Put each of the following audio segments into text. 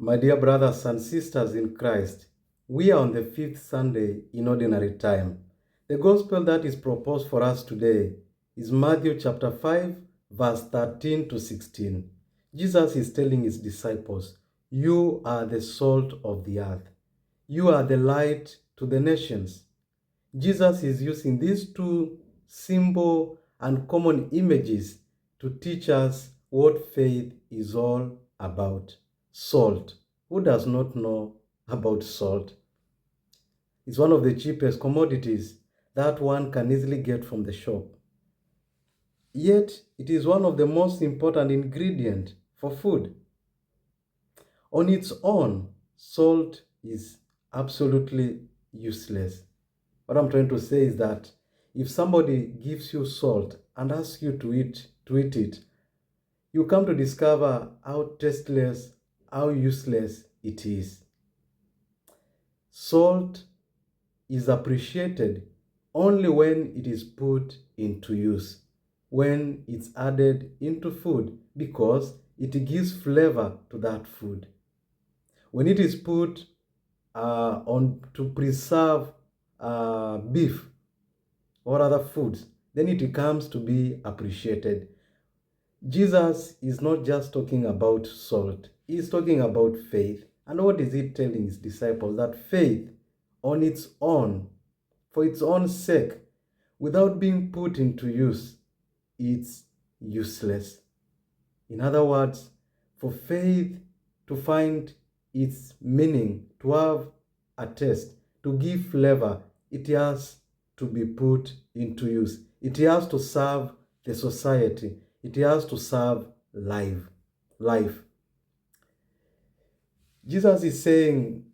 My dear brothers and sisters in Christ, we are on the fifth Sunday in Ordinary Time. The gospel that is proposed for us today is Matthew chapter 5, verse 13 to 16. Jesus is telling his disciples, "You are the salt of the earth. You are the light to the nations." Jesus is using these two simple and common images to teach us what faith is all about. Salt. Who does not know about salt? It's one of the cheapest commodities that one can easily get from the shop. Yet, it is one of the most important ingredients for food. On its own, salt is absolutely useless. What I'm trying to say is that if somebody gives you salt and asks you to eat it, you come to discover how tasteless, how useless it is. Salt is appreciated only when it is put into use, when it's added into food, because it gives flavor to that food. When it is put on to preserve beef or other foods, then it comes to be appreciated. Jesus is not just talking about salt, he's talking about faith. And what is he telling his disciples? That faith on its own, for its own sake, without being put into use, it's useless. In other words, for faith to find its meaning, to have a taste, to give flavor, it has to be put into use. It has to serve the society. It has to serve life. Jesus is saying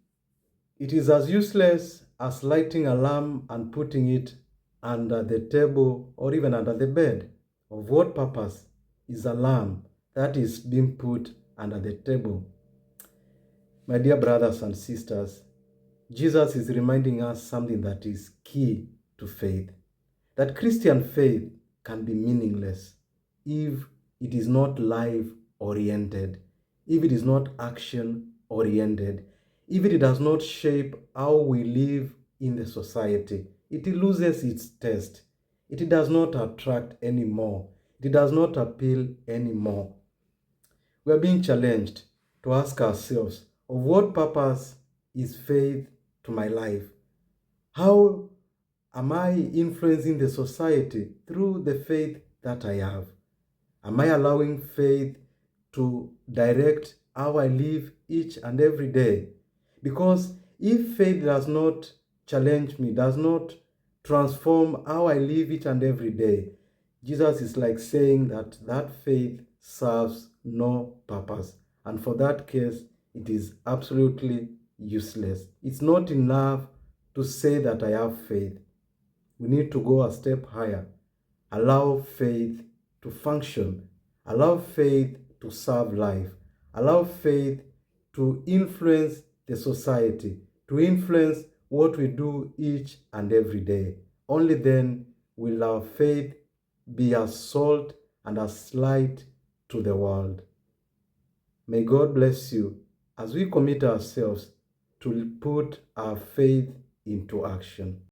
it is as useless as lighting a lamp and putting it under the table or even under the bed. Of what purpose is a lamp that is being put under the table? My dear brothers and sisters, Jesus is reminding us something that is key to faith. That Christian faith can be meaningless if it is not life-oriented, if it is not action-oriented, if it does not shape how we live in the society. It loses its taste. It does not attract anymore. It does not appeal anymore. We are being challenged to ask ourselves, of what purpose is faith to my life? How am I influencing the society through the faith that I have? Am I allowing faith to direct how I live each and every day? Because if faith does not challenge me, does not transform how I live each and every day, Jesus is like saying that faith serves no purpose. And for that case, it is absolutely useless. It's not enough to say that I have faith. We need to go a step higher. Allow faith to function. Allow faith to serve life. Allow faith to influence the society, to influence what we do each and every day. Only then will our faith be as salt and as light to the world. May God bless you as we commit ourselves to put our faith into action.